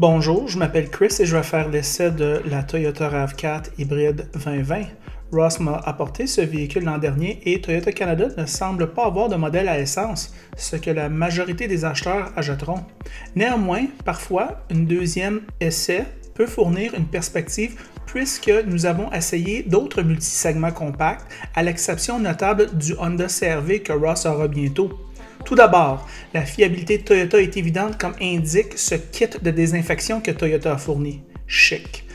Bonjour, je m'appelle Chris et je vais faire l'essai de la Toyota RAV4 hybride 2020. Ross m'a apporté ce véhicule l'an dernier et Toyota Canada ne semble pas avoir de modèle à essence, ce que la majorité des acheteurs achèteront. Néanmoins, parfois, une deuxième essai peut fournir une perspective puisque nous avons essayé d'autres multisegments compacts, à l'exception notable du Honda CR-V que Ross aura bientôt. Tout d'abord, la fiabilité de Toyota est évidente comme indique ce kit de désinfection que Toyota a fourni. Chic.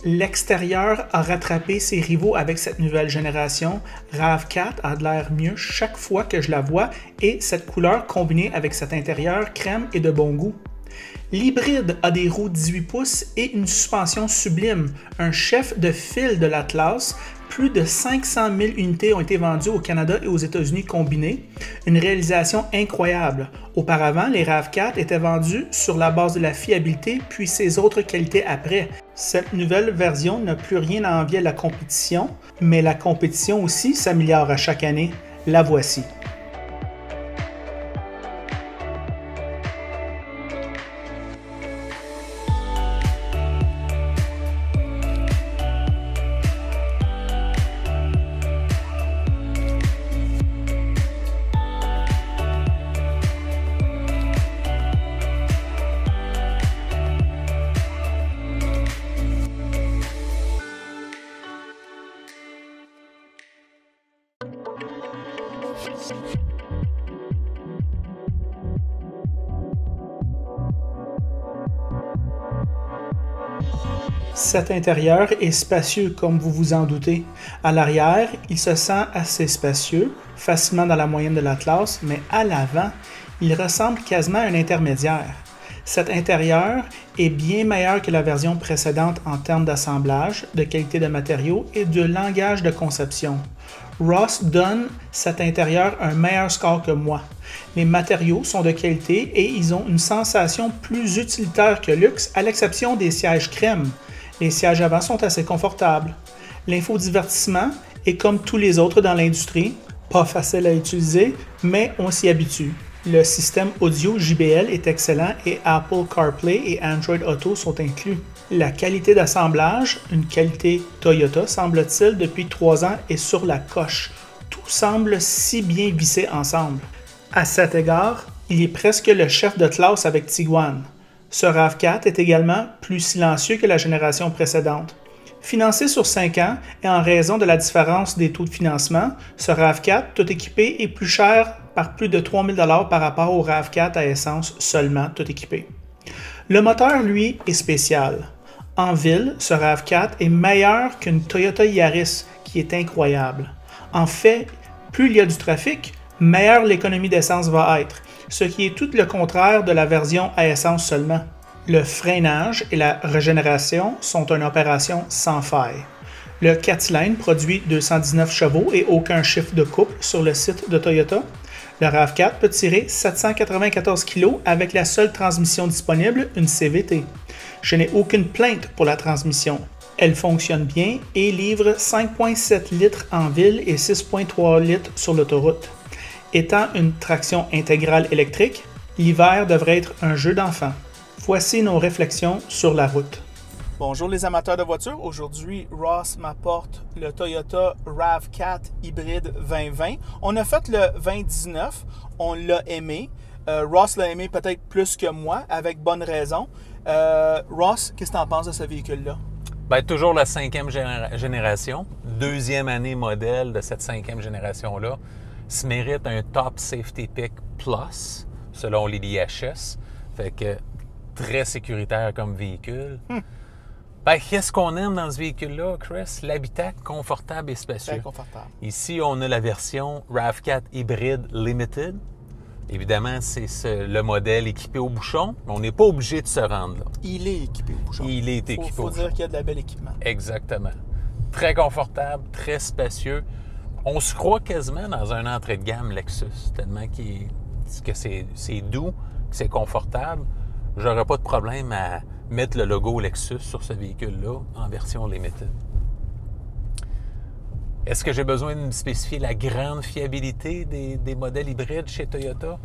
L'extérieur a rattrapé ses rivaux avec cette nouvelle génération. RAV4 a de l'air mieux chaque fois que je la vois et cette couleur combinée avec cet intérieur crème est de bon goût. L'hybride a des roues 18 pouces et une suspension sublime, un chef de file de l'Atlas. Plus de 500 000 unités ont été vendues au Canada et aux États-Unis combinés. Une réalisation incroyable. Auparavant, les RAV4 étaient vendus sur la base de la fiabilité puis ses autres qualités après. Cette nouvelle version n'a plus rien à envier à la compétition, mais la compétition aussi s'améliore à chaque année. La voici. Cet intérieur est spacieux comme vous vous en doutez. À l'arrière, il se sent assez spacieux, facilement dans la moyenne de l'Atlas, mais à l'avant, il ressemble quasiment à un intermédiaire. Cet intérieur est bien meilleur que la version précédente en termes d'assemblage, de qualité de matériaux et de langage de conception. Ross donne cet intérieur un meilleur score que moi. Les matériaux sont de qualité et ils ont une sensation plus utilitaire que luxe, à l'exception des sièges crème. Les sièges avant sont assez confortables. L'infodivertissement est comme tous les autres dans l'industrie, pas facile à utiliser, mais on s'y habitue. Le système audio JBL est excellent et Apple CarPlay et Android Auto sont inclus. La qualité d'assemblage, une qualité Toyota semble-t-il depuis 3 ans, est sur la coche. Tout semble si bien vissé ensemble. À cet égard, il est presque le chef de classe avec Tiguan. Ce RAV4 est également plus silencieux que la génération précédente. Financé sur 5 ans et en raison de la différence des taux de financement, ce RAV4 tout équipé est plus cher par plus de 3 000 $ par rapport au RAV4 à essence seulement tout équipé. Le moteur, lui, est spécial. En ville, ce RAV4 est meilleur qu'une Toyota Yaris, qui est incroyable. En fait, plus il y a du trafic, meilleure l'économie d'essence va être, ce qui est tout le contraire de la version à essence seulement. Le freinage et la régénération sont une opération sans faille. Le 4 cylindres produit 219 chevaux et aucun chiffre de couple sur le site de Toyota. Le RAV4 peut tirer 794 kg avec la seule transmission disponible, une CVT. Je n'ai aucune plainte pour la transmission. Elle fonctionne bien et livre 5,7 litres en ville et 6,3 litres sur l'autoroute. Étant une traction intégrale électrique, l'hiver devrait être un jeu d'enfant. Voici nos réflexions sur la route. Bonjour les amateurs de voitures. Aujourd'hui, Ross m'apporte le Toyota RAV4 hybride 2020. On a fait le 2019, on l'a aimé. Ross l'a aimé peut-être plus que moi, avec bonne raison. Ross, qu'est-ce que tu en penses de ce véhicule-là? Bien, toujours la 5e génération, 2e année modèle de cette 5e génération-là, se mérite un Top Safety Pick Plus, selon les IHS. Fait que très sécuritaire comme véhicule. Ben, qu'est-ce qu'on aime dans ce véhicule-là, Chris? L'habitacle confortable et spacieux. Très confortable. Ici, on a la version RAV4 Hybrid Limited. Évidemment, c'est le modèle équipé au bouchon, mais on n'est pas obligé de se rendre là. Il est équipé au bouchon. Il est équipé au bouchon. Il faut dire qu'il y a de la belle équipement. Exactement. Très confortable, très spacieux. On se croit quasiment dans un entrée de gamme Lexus, tellement que c'est doux, que c'est confortable. J'aurais pas de problème à mettre le logo Lexus sur ce véhicule-là en version Limited. Est-ce que j'ai besoin de me spécifier la grande fiabilité des modèles hybrides chez Toyota?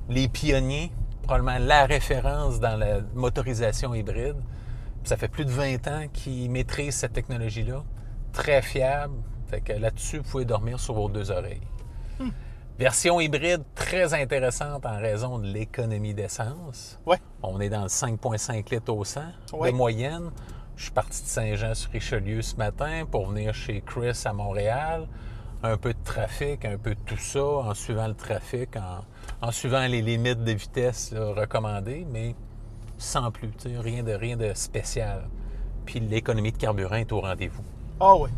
Les pionniers, probablement la référence dans la motorisation hybride. Puis ça fait plus de 20 ans qu'ils maîtrisent cette technologie-là. Très fiable. Fait que là-dessus, vous pouvez dormir sur vos deux oreilles. Version hybride très intéressante en raison de l'économie d'essence. Ouais. On est dans le 5,5 litres au 100 Ouais. de moyenne. Je suis parti de Saint-Jean-sur-Richelieu ce matin pour venir chez Chris à Montréal. Un peu de trafic, un peu de tout ça, en suivant le trafic, en suivant les limites de vitesse là, recommandées, mais sans plus, rien de spécial. Puis l'économie de carburant est au rendez-vous. Ah oui.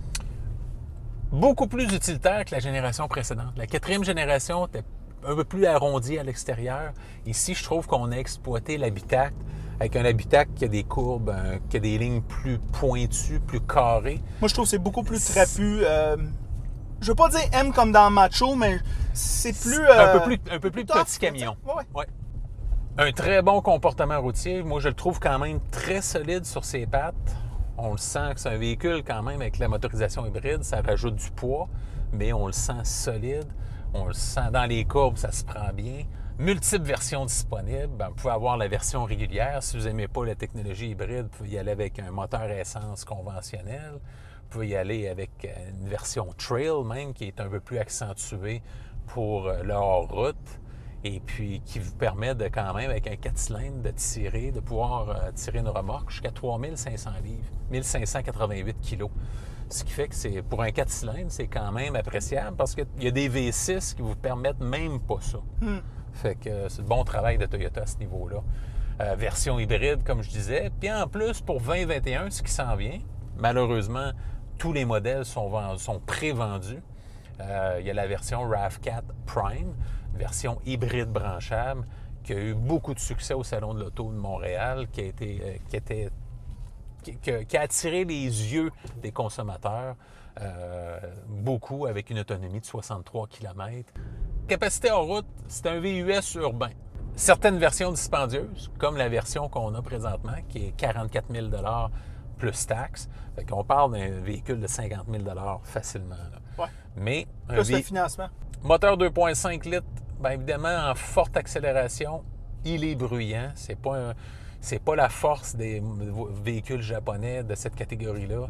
Beaucoup plus utilitaire que la génération précédente. La 4e génération était un peu plus arrondie à l'extérieur. Ici, je trouve qu'on a exploité l'habitacle avec un habitacle qui a des courbes, qui a des lignes plus pointues, plus carrées. Moi, je trouve que c'est beaucoup plus trapu. Je veux pas dire M comme dans Macho, mais c'est plus... un peu plus tough, petit camion. Ouais. Ouais. Un très bon comportement routier. Moi, je le trouve quand même très solide sur ses pattes. On le sent que c'est un véhicule quand même avec la motorisation hybride. Ça rajoute du poids, mais on le sent solide. On le sent dans les courbes, ça se prend bien. Multiples versions disponibles. Vous pouvez avoir la version régulière. Si vous n'aimez pas la technologie hybride, vous pouvez y aller avec un moteur essence conventionnel. Vous pouvez y aller avec une version trail même qui est un peu plus accentuée pour le hors-route. Et puis qui vous permet de quand même, avec un 4 cylindres, de pouvoir tirer une remorque jusqu'à 3500 livres, 1588 kilos. Ce qui fait que pour un 4 cylindres, c'est quand même appréciable parce qu'il y a des V6 qui vous permettent même pas ça. Fait que c'est le bon travail de Toyota à ce niveau-là. Version hybride, comme je disais. Puis en plus, pour 2021, ce qui s'en vient, malheureusement, tous les modèles sont pré-vendus. Il y a la version RAV4 Prime, version hybride branchable, qui a eu beaucoup de succès au Salon de l'Auto de Montréal, qui a attiré les yeux des consommateurs, beaucoup avec une autonomie de 63 km. Capacité en route, c'est un VUS urbain. Certaines versions dispendieuses, comme la version qu'on a présentement, qui est 44 000 $ plus taxes. Fait qu'on parle d'un véhicule de 50 000 $ facilement. Ouais. Mais plus le financement. Moteur 2,5 litres, bien évidemment, en forte accélération, il est bruyant. C'est pas la force des véhicules japonais de cette catégorie-là,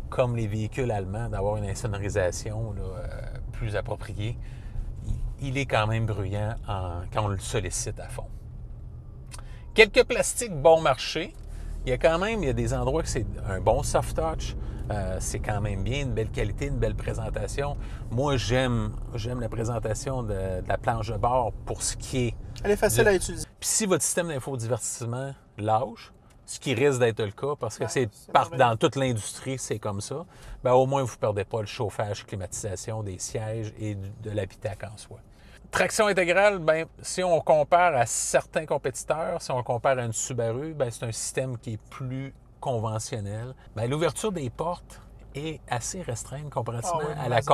comme les véhicules allemands, d'avoir une insonorisation plus appropriée. Il est quand même bruyant quand on le sollicite à fond. Quelques plastiques bon marché. Il y a des endroits que c'est un bon soft touch. C'est quand même bien, une belle qualité, une belle présentation. Moi, j'aime la présentation de la planche de bord pour ce qui est... Elle est facile à utiliser. Puis si votre système d'infodivertissement lâche, ce qui risque d'être le cas, parce que dans toute l'industrie, c'est comme ça, bien, au moins, vous ne perdez pas le chauffage, climatisation des sièges et de l'habitacle en soi. Traction intégrale, bien, si on compare à certains compétiteurs, si on compare à une Subaru, bien, c'est un système qui est plus conventionnel. Bien, l'ouverture des portes est assez restreinte comparativement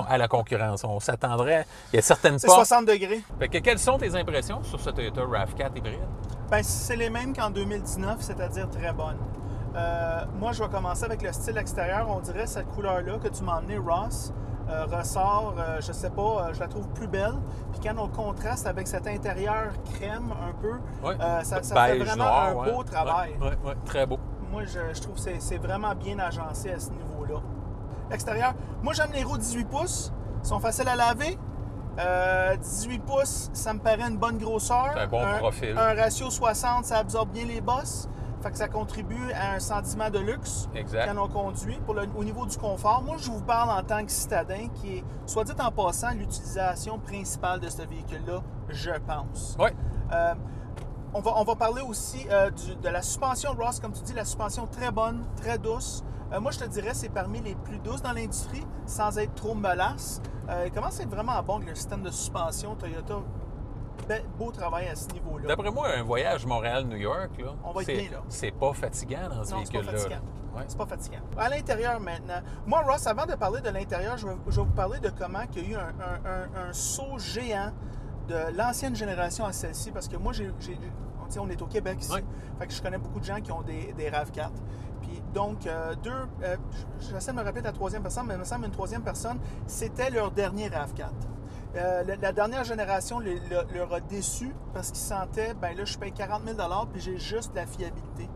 à la concurrence. On s'attendrait... Il y a certaines portes... C'est 60 degrés. Fait que quelles sont tes impressions sur ce Toyota RAV4 hybride? Bien, c'est les mêmes qu'en 2019, c'est-à-dire très bonnes. Moi, je vais commencer avec le style extérieur. On dirait cette couleur-là que tu m'as emmené, Ross, ressort, je sais pas, je la trouve plus belle. Puis quand on le contraste avec cet intérieur crème un peu, ça fait vraiment un beau travail. Oui, très beau. Moi, je trouve que c'est vraiment bien agencé à ce niveau-là. L'extérieur, moi, j'aime les roues 18 pouces. Ils sont faciles à laver. 18 pouces, ça me paraît une bonne grosseur. C'est un bon profil. Un ratio 60, ça absorbe bien les bosses. Fait que ça contribue à un sentiment de luxe quand on conduit. Au niveau du confort, moi, je vous parle en tant que citadin qui est, soit dit en passant, l'utilisation principale de ce véhicule-là, je pense. Oui. On va parler aussi de la suspension, Ross, comme tu dis, la suspension très bonne, très douce. Moi, je te dirais, c'est parmi les plus douces dans l'industrie, sans être trop mollasse. Il commence à être vraiment bon avec le système de suspension Toyota. Beau travail à ce niveau-là. D'après moi, un voyage Montréal-New York, là, on va être bien, là. C'est pas fatigant dans ce véhicule-là. C'est pas fatigant. Ouais. C'est pas fatigant. À l'intérieur, maintenant. Moi, Ross, avant de parler de l'intérieur, je vais vous parler de comment il y a eu un saut géant de l'ancienne génération à celle-ci, parce que moi, on est au Québec ici, fait que je connais beaucoup de gens qui ont des RAV4. Puis donc, j'essaie de me rappeler de la troisième personne, mais il me semble une troisième personne, c'était leur dernier RAV4. La dernière génération leur a déçu parce qu'ils sentaient, ben là, je paye 40 000 puis j'ai juste la fiabilité.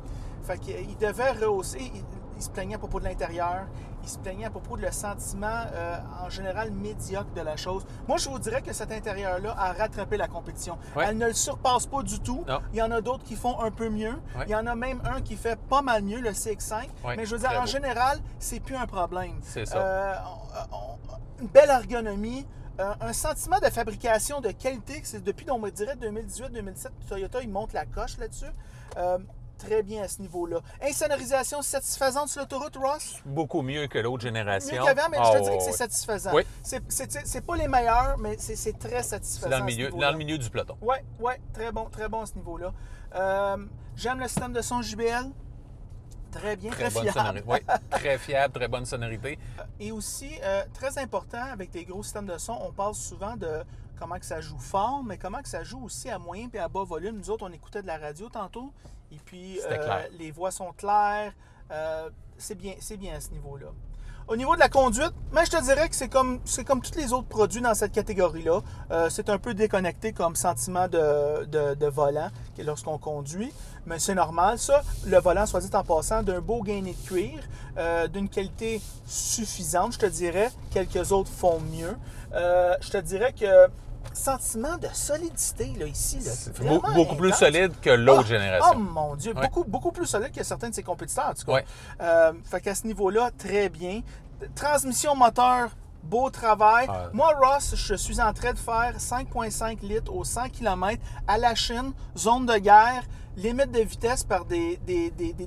Fait qu'ils devaient rehausser. Ils se plaignaient à propos de l'intérieur. Ils se plaignaient à propos de le sentiment, en général, médiocre de la chose. Moi, je vous dirais que cet intérieur-là a rattrapé la compétition. Ouais. Elle ne le surpasse pas du tout. Non. Il y en a d'autres qui font un peu mieux. Ouais. Il y en a même un qui fait pas mal mieux, le CX5. Ouais, mais je veux dire, en général, c'est plus un problème. C'est ça. Une belle ergonomie. Un sentiment de fabrication de qualité, c'est depuis, on me dirait, 2018-2017, Toyota, ils montent la coche là-dessus. Très bien à ce niveau-là. Insonorisation satisfaisante sur l'autoroute, Ross? Beaucoup mieux que l'autre génération. Mieux qu'avant, mais je te dirais que c'est satisfaisant. Oui. C'est pas les meilleurs, mais c'est très satisfaisant. Dans le milieu du peloton. Oui, très bon à ce niveau-là. J'aime le système de son JBL. Très bien, très fiable. Oui, très fiable, très bonne sonorité. Et aussi, très important, avec des gros systèmes de son, on parle souvent de comment que ça joue fort, mais comment que ça joue aussi à moyen et à bas volume. Nous autres, on écoutait de la radio tantôt, et puis les voix sont claires. C'est bien à ce niveau-là. Au niveau de la conduite, je te dirais que c'est comme tous les autres produits dans cette catégorie-là. C'est un peu déconnecté comme sentiment de volant lorsqu'on conduit, mais c'est normal. Ça, le volant, soit dit en passant, d'un beau gainé de cuir, d'une qualité suffisante, je te dirais. Quelques autres font mieux. Je te dirais que sentiment de solidité là, ici. Là, c'est beaucoup plus solide que l'autre génération. Oh mon Dieu, ouais. beaucoup plus solide que certains de ses compétiteurs, en tout cas. Ouais. Fait qu'à ce niveau-là, très bien. Transmission moteur, beau travail. Moi, Ross, je suis en train de faire 5,5 litres au 100 km à la Chine, zone de guerre, limite de vitesse par des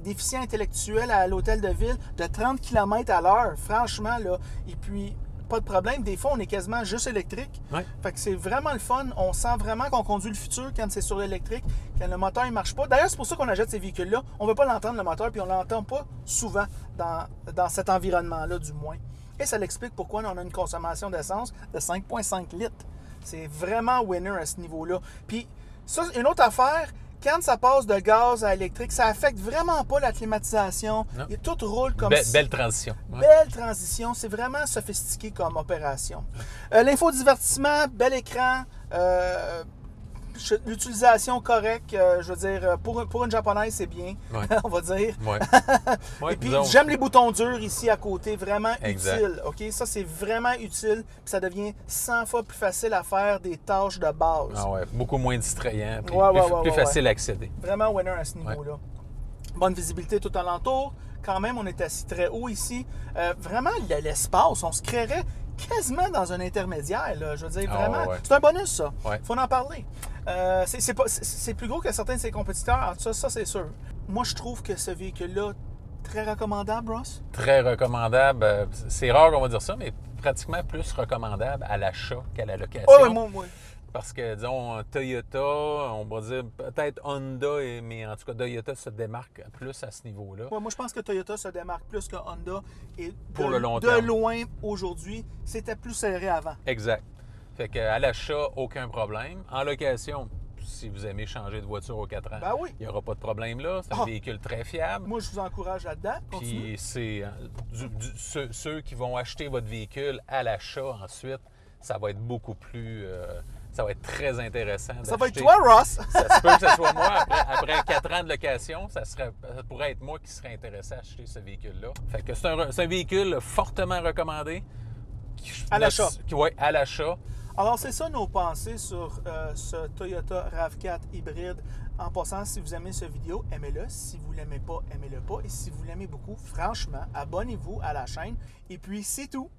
déficients intellectuels à l'hôtel de ville de 30 km à l'heure. Franchement, là. Et puis, pas de problème. Des fois, on est quasiment juste électrique. Ouais. Fait que c'est vraiment le fun. On sent vraiment qu'on conduit le futur quand c'est sur l'électrique, quand le moteur ne marche pas. D'ailleurs, c'est pour ça qu'on achète ces véhicules-là. On ne veut pas l'entendre, le moteur, puis on ne l'entend pas souvent dans cet environnement-là, du moins. Et ça l'explique pourquoi on a une consommation d'essence de 5,5 litres. C'est vraiment winner à ce niveau-là. Puis, ça, une autre affaire, quand ça passe de gaz à électrique, ça affecte vraiment pas la climatisation. Et tout roule comme belle transition. Ouais. Belle transition. C'est vraiment sophistiqué comme opération. L'infodivertissement, bel écran. L'utilisation correcte, je veux dire, pour une japonaise, c'est bien, ouais. On va dire. Ouais. Et puis, j'aime les boutons durs ici à côté, vraiment exact. Utile. Okay? Ça, c'est vraiment utile. Puis ça devient 100 fois plus facile à faire des tâches de base. Ah ouais, beaucoup moins distrayant, puis plus facile à accéder. Vraiment winner à ce niveau-là. Ouais. Bonne visibilité tout alentour. Quand même, on est assis très haut ici. Vraiment, l'espace, on se créerait quasiment dans un intermédiaire. Là. Je veux dire, vraiment, c'est un bonus, ça. Ouais. Faut en parler. C'est plus gros que certains de ses compétiteurs. Ça, c'est sûr. Moi, je trouve que ce véhicule-là, très recommandable, Ross? Très recommandable. C'est rare qu'on va dire ça, mais pratiquement plus recommandable à l'achat qu'à la location. Oh, moi. Parce que, disons, Toyota, on va dire peut-être Honda, mais en tout cas, Toyota se démarque plus à ce niveau-là. Ouais, moi, je pense que Toyota se démarque plus que Honda. Et pour le long terme. De loin, aujourd'hui, c'était plus serré avant. Exact. Fait qu'à l'achat, aucun problème. En location, si vous aimez changer de voiture aux 4 ans, il n'y aura pas de problème là. C'est un véhicule très fiable. Moi, je vous encourage là-dedans. Puis c'est ceux qui vont acheter votre véhicule à l'achat ensuite, ça va être beaucoup plus... ça va être très intéressant. Ça va être toi, Ross! Ça se peut que ce soit moi. Après 4 ans de location, ça pourrait être moi qui serais intéressé à acheter ce véhicule-là. Fait que c'est un véhicule fortement recommandé. À l'achat. Oui, à l'achat. Alors, c'est ça nos pensées sur ce Toyota RAV4 hybride. En passant, si vous aimez cette vidéo, aimez-le. Si vous ne l'aimez pas, aimez-le pas. Et si vous l'aimez beaucoup, franchement, abonnez-vous à la chaîne. Et puis, c'est tout.